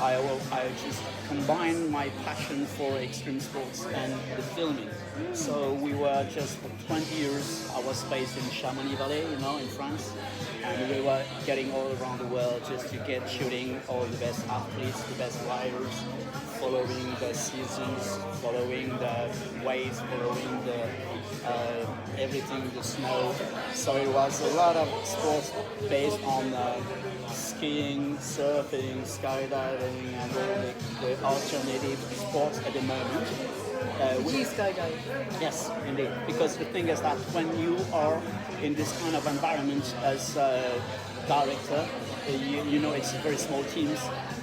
I just combined my passion for extreme sports and the filming. So we were just for 20 years. I was based in Chamonix Valley, in France, and we were getting all around the world just to get shooting all the best athletes, the best riders, following the seasons, following the waves, following the everything, the snow. So it was a lot of sports based on skiing, surfing, skydiving, and all the alternative sports at the moment. Did you skydive? Yes, indeed. Because the thing is that when you are in this kind of environment as a director, it's very small teams,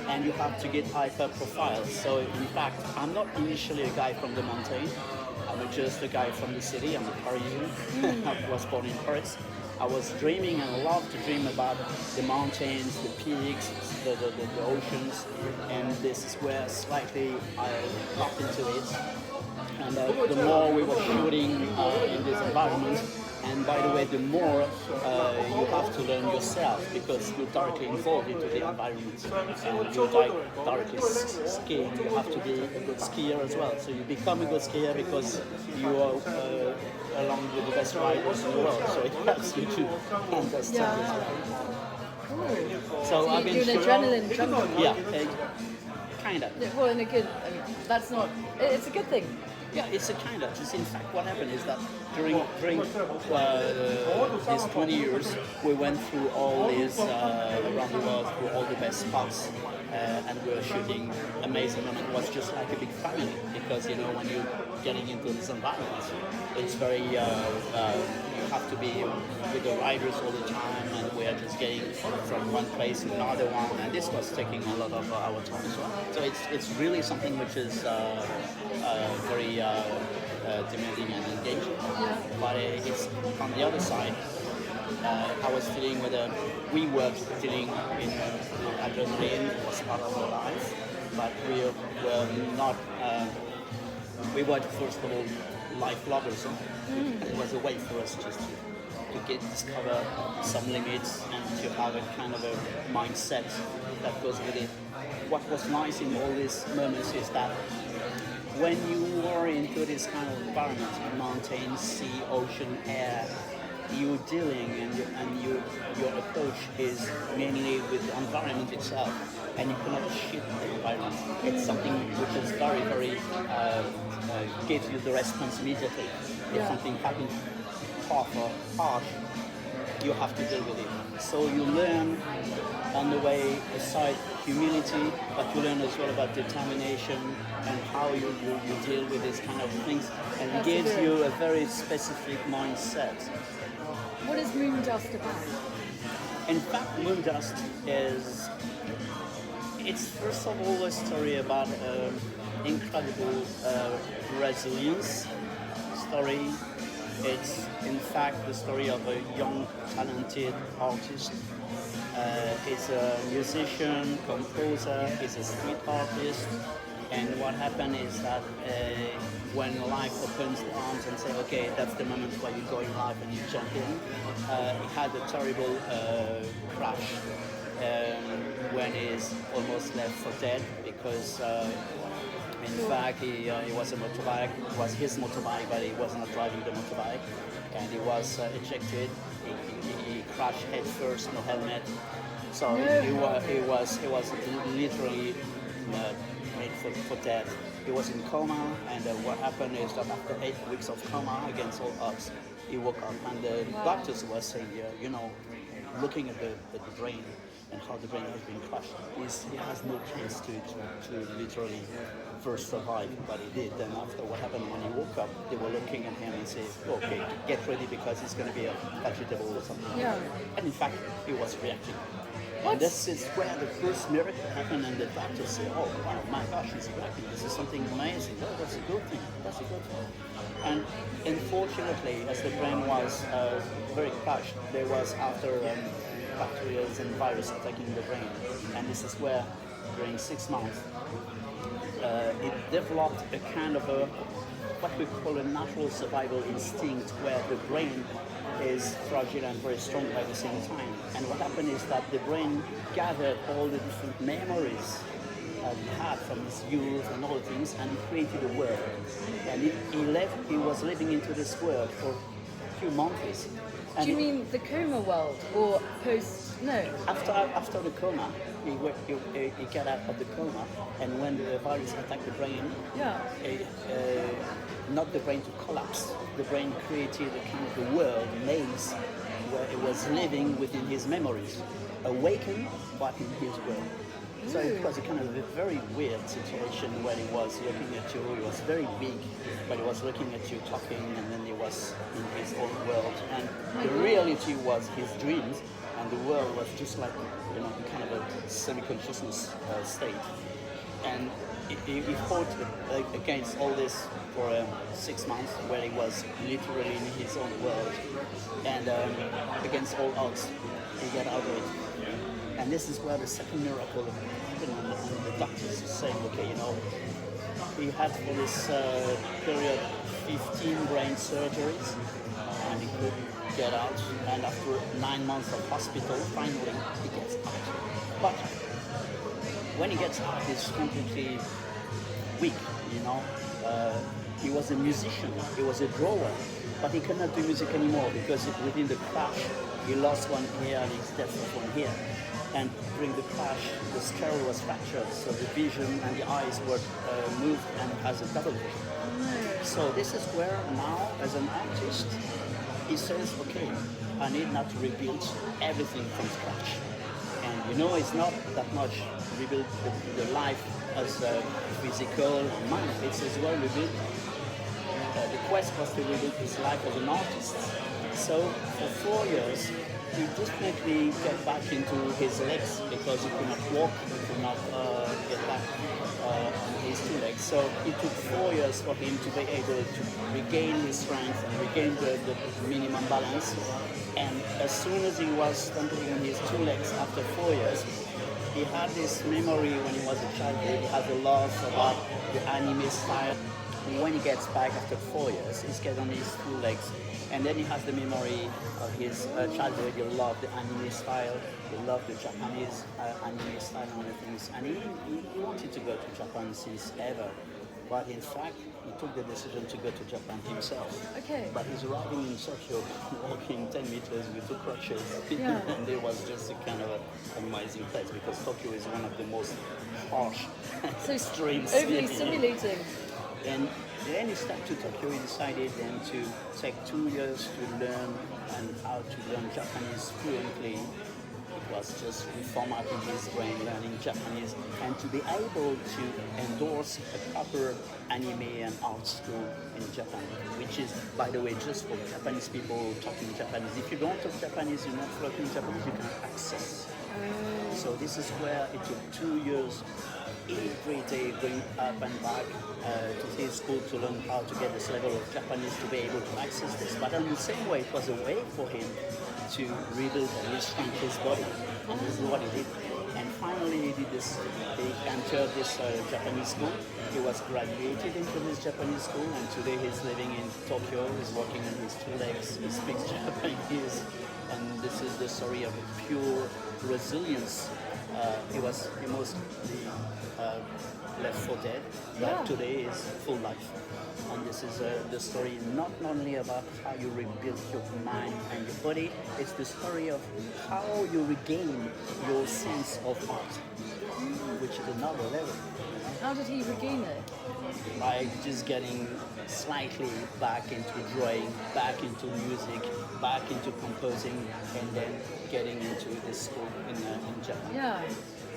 and you have to get hyper profiles. So in fact, I'm not initially a guy from the mountain. I'm just a guy from the city. I'm a Parisian. I was born in Paris. I was dreaming and loved to dream about the mountains, the peaks, the oceans, and this is where slightly I got into it. And the more we were shooting in this environment, and by the way, the more you have to learn yourself because you're directly involved into the environment, and you're directly skiing. You have to be a good skier as well. So you become a good skier because you are along with the best riders in the world. So it helps you to understand as well. So I've been you're an adrenaline junkie. Yeah, kind of. Well, in a good. I mean, that's not. It's a good thing. Yeah, it's a kind of. Just in fact, what happened is that during these 20 years, we went through all these around the world, through all the best spots, and we were shooting amazing. And it was just like a big family because when you're getting into this environment, it's very you have to be with the riders all the time, and we are just getting from one place to another one, and this was taking a lot of our time as well. So it's really something which is very demanding and engaging. Yeah. But it's on the other side. I was dealing with we were dealing in adrenaline was part of our life, but we were not. We were first of all life bloggers, and it was a way for us just to discover some limits and to have a kind of a mindset that goes with it. What was nice in all these moments is that when you are into this kind of environment, mountain, sea, ocean, air, you're dealing and your approach is mainly with the environment itself, and you cannot shift the environment. It's something which is very, very gives you the response immediately. If something happens tough or harsh, you have to deal with it. So you learn on the way aside humility, but you learn as well about determination and how you deal with these kind of things, and it gives you a very specific mindset. What is Moondust about? In fact, Moondust it's first of all a story about incredible resilience story. It's in fact the story of a young, talented artist. He's a musician, composer, he's a street artist. And what happened is that when life opens the arms and say, okay, that's the moment where you go in life and you jump in, he had a terrible crash when he's almost left for dead because in fact he was a motorbike, it was his motorbike, but he was not driving the motorbike, and he was ejected. He crashed head first, no helmet. So he was literally made for death. He was in coma, and what happened is that after 8 weeks of coma, against all odds, he woke up, and the doctors were saying, looking at the brain and how the brain has been crushed, he has no chance to literally first survive, but he did. Then after what happened when he woke up, they were looking at him and say, okay, get ready because it's going to be a vegetable or something. Yeah. And in fact, he was reacting. What? And this is where the first miracle happened, and the doctors say, oh, wow, my gosh, he's reacting. This is something amazing. Oh, that's a good thing. That's a good thing. And unfortunately, as the brain was very crushed, there was after bacteria and virus attacking the brain. And this is where, during 6 months, it developed a kind of what we call a natural survival instinct, where the brain is fragile and very strong at the same time. And what happened is that the brain gathered all the different memories had from his youth and all things, and he created a world. And he was living into this world for a few months. And Do you mean the coma world or post? No. after the coma, he got out of the coma, and when the virus attacked the brain, Yeah. not the brain to collapse, the brain created a kind of a world, maze, where it was living within his memories, awakened, but in his world. So it was a kind of a very weird situation where he was looking at you, he was very big, but he was looking at you talking, and then he was in his own world. And the reality was his dreams, and the world was just like, kind of a semi-consciousness state. And he fought against all this for 6 months, where he was literally in his own world, and against all odds, he got out of it. And this is where the second miracle happened, and the doctors are saying, okay, he had for this period 15 brain surgeries, and he couldn't get out. And after 9 months of hospital, finally he gets out. But when he gets out, he's completely weak. He was a musician, he was a drawer, but he cannot do music anymore because within the crash, he lost one ear and he's deaf with one ear. And during the crash, the skull was fractured, so the vision and the eyes were moved and has a double vision. So this is where now, as an artist, he says, okay, I need now to rebuild everything from scratch. And it's not that much rebuild the life as physical and mind. It's as well rebuild. The quest was to rebuild his life as an artist. So for 4 years, he definitely get back into his legs because he could not walk, he could not get back on his 2 legs. So it took 4 years for him to be able to regain his strength and regain the minimum balance. And as soon as he was standing on his 2 legs after 4 years, he had this memory when he was a child. He had a love about the anime style. When he gets back after 4 years, he's get on his 2 legs. And then he has the memory of his childhood. He loved the anime style. He loved the Japanese anime style and other things. And he wanted to go to Japan since ever. But in fact, he took the decision to go to Japan himself. Okay. But he's arriving in Tokyo, walking 10 meters with 2 crutches. Yeah. And it was just a kind of an amazing place because Tokyo is one of the most harsh, So extreme overly cities. stimulating. And then he stepped to Tokyo. He decided then to take 2 years to learn and how to learn Japanese fluently. It was just reformatting his brain, learning Japanese, and to be able to endorse a proper anime and art school in Japan, which is, by the way, just for Japanese people talking Japanese. If you don't talk Japanese, you're not fluent in Japanese, you cannot access. So this is where it took 2 years every day going up and back to his school to learn how to get this level of Japanese to be able to access this. But in the same way, it was a way for him to rebuild and restrain his body. And this is what he did. And finally he did this, he entered this Japanese school. He was graduated into this Japanese school, and today he's living in Tokyo. He's walking on his 2 legs, he speaks Japanese. And this is the story of pure resilience. He was mostly left for dead, but today is full life. And this is the story not only about how you rebuild your mind and your body, it's the story of how you regain your sense of art, which is another level. How did he regain it? By just getting slightly back into drawing, back into music, back into composing, and then getting into this school in Japan. Yeah.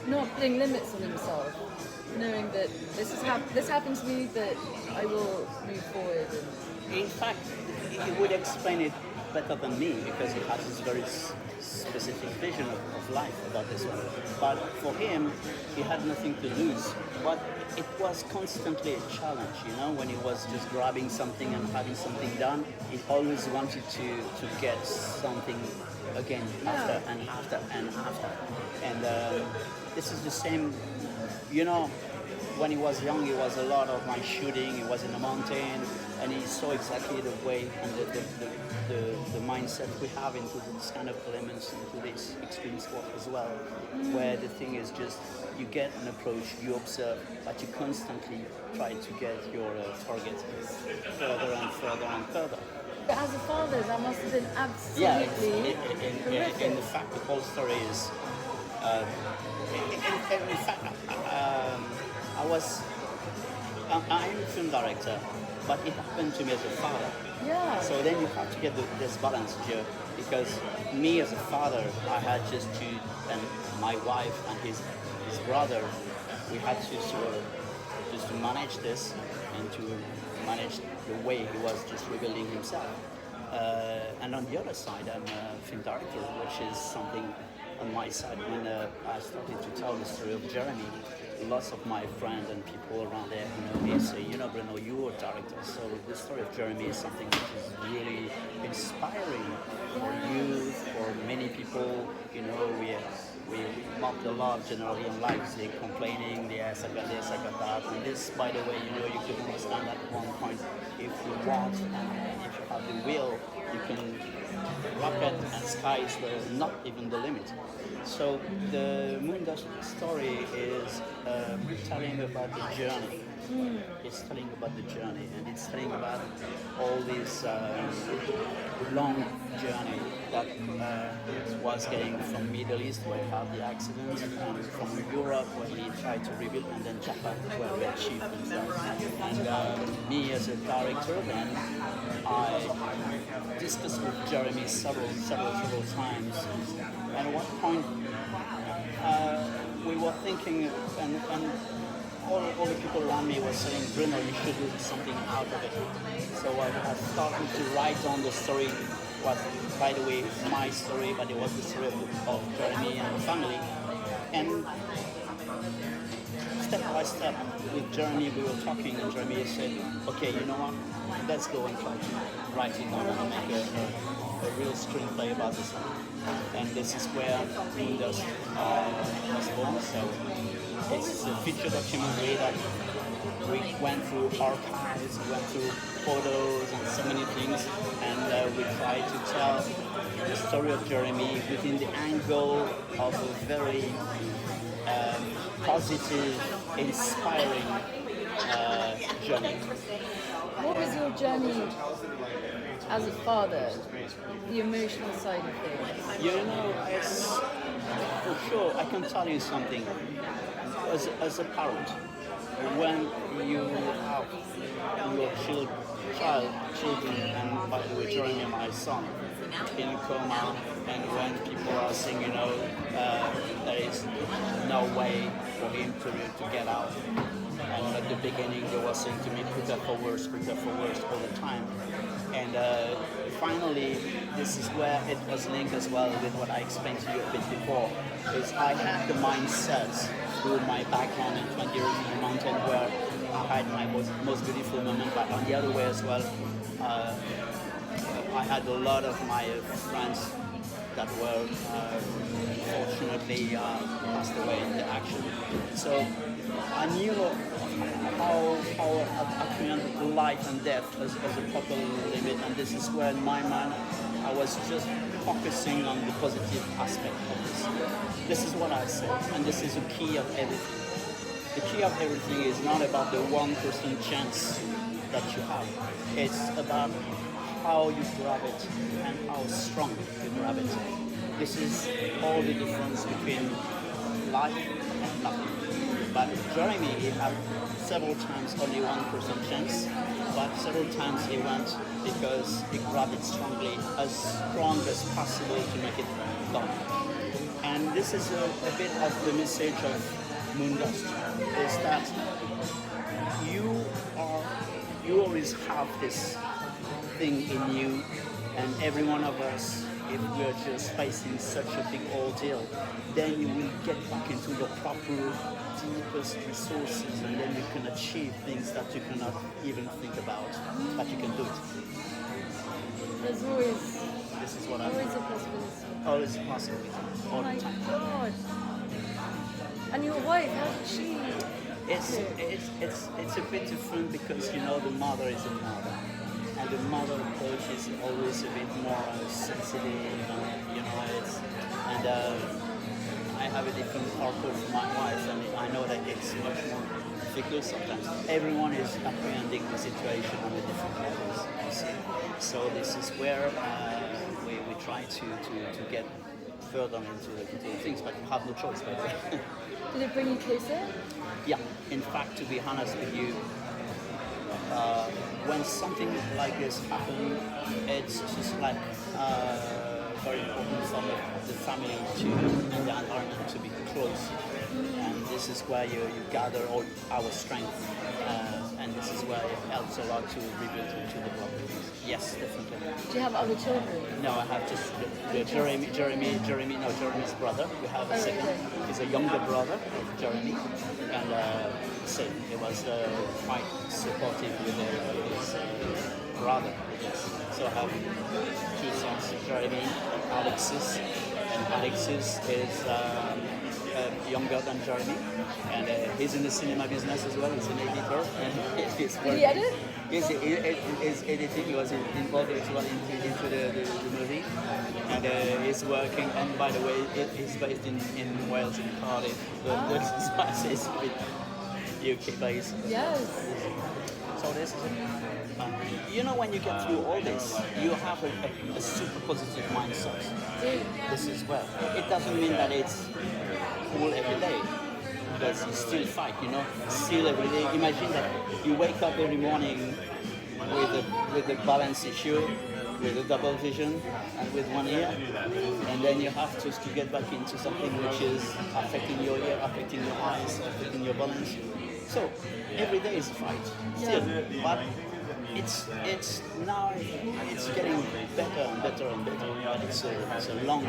Not putting limits on himself. Knowing that this happened to me, but I will move forward. In fact, he would explain it better than me because he has this very specific vision of life about this one. But for him, he had nothing to lose. But it was constantly a challenge, when he was just grabbing something and having something done, he always wanted to get something again after and after and after. And this is the same, when he was young, it was a lot of my shooting. He was in the mountain, and he saw exactly the way and the mindset we have into this kind of elements, into this extreme sport as well, where the thing is just you get an approach, you observe, but you constantly try to get your target further and further and further. But as a father, that must have been Yeah, absolutely in the fact, the whole story is, in fact, I'm a film director, but it happened to me as a father. Yeah. So then you have to get this balance here, because me as a father, I had just to, and my wife and his brother, we had to sort of just to manage this and to manage the way he was just revealing himself. And on the other side, I'm a film director, which is something on my side. When I started to tell the story of Jeremy, lots of my friends and people around there who know me say, you know, Bruno, you're a director. So the story of Jeremy is something which is really inspiring for youth, for many people. You know, we mock a lot generally in life, they complaining, yes, I got this, I got that. And this, by the way, you know, you could understand at one point, if you want and if you have the will, you can rocket and sky is not even the limit. So the MoodDreams story is telling about the journey. It's telling about the journey, and it's telling about all this long journey that was getting from Middle East where he had the accident, and from Europe where he tried to rebuild, and then Japan where he achieved himself. And me as a director, then I discussed with Jeremy several times. And at one point we were thinking, and all the people around me were saying, Bruno, you should do something out of it. So I started to write down the story. Was, by the way, my story, but it was the story of Jeremy and the family. And step by step with Jeremy, we were talking, and Jeremy said, okay, you know what, let's go and try to write it down and make a real screenplay about this one. And this is where MoodDreams was born. So it's a feature documentary that we went through archives, we went through photos and so many things, and we tried to tell the story of Jeremy within the angle of a very positive, inspiring journey. What was your journey as a father, the emotional side of things? You know, it's, for sure, I can tell you something. As a parent, when you have your children, and by the way, Jeremy, my son, in coma, and when people are saying, you know, there is no way for him to get out. And at the beginning, they were saying to me, prepare for worse all the time. And finally, this is where it was linked as well with what I explained to you a bit before, is I had the mindset through my background in 20 years in the mountain where I had my most beautiful moment, but on the other way as well, I had a lot of my friends that were fortunately passed away in the action. So I knew how actually life and death as a proper limit, and this is where in my mind I was just focusing on the positive aspect of this. This is what I say, and this is the key of everything. The key of everything is not about the 1% chance that you have. It's about how you grab it and how strong you grab it. This is all the difference between life and nothing. But Jeremy, he had several times only 1% chance, but several times he went because he grabbed it strongly, as strong as possible to make it done. And this is a bit of the message of MoodDreams, is that you always have this thing in you, and every one of us, if we're just facing such a big ordeal, then you will get back into your proper deepest resources, and then you can achieve things that you cannot even think about, but you can do it. There's always, This is what I always a possibility. always a possibility, Oh all my the time. God. And your wife, how did she It's a bit different because you know the mother is a mother, and the mother approach is always a bit more sensitive. You know, it's and I have a different parkour from my wife, and I know that it's much more difficult sometimes. Everyone is apprehending the situation on a different levels. You see, so this is where we try to get further into the things, but you have no choice. By the way. Did it bring you closer? Yeah, in fact, to be honest with you, when something like this happens, it's just like very important for the family and the environment to be close. And this is where you gather all our strength, and this is where it helps a lot to rebuild to the properties. Yes, definitely. Do you have other children? No, I have just Jeremy's brother. We have a second. Okay. He's a younger brother of Jeremy, and same. He was quite supportive with his brother. Yes. So I have two sons, Jeremy, Alexis, and Alexis is younger than Jeremy, and he's in the cinema business as well. He's an editor, and he's Did he edit? He's editing. He was involved as well into the movie, and he's working. And by the way, he's based in Wales, in Cardiff. He's a bit UK based. Yes. So this is it. You know, when you get through all this, you have a super positive mindset. This is well. It doesn't mean that it's cool every day, because you still fight. You know, still every day. Imagine that you wake up every morning with a balance issue, with a double vision, and with one ear, and then you have to get back into something which is affecting your ear, affecting your eyes, affecting your balance. So every day is a fight still, but it's now it's getting better and better and better. But it's a long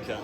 journey.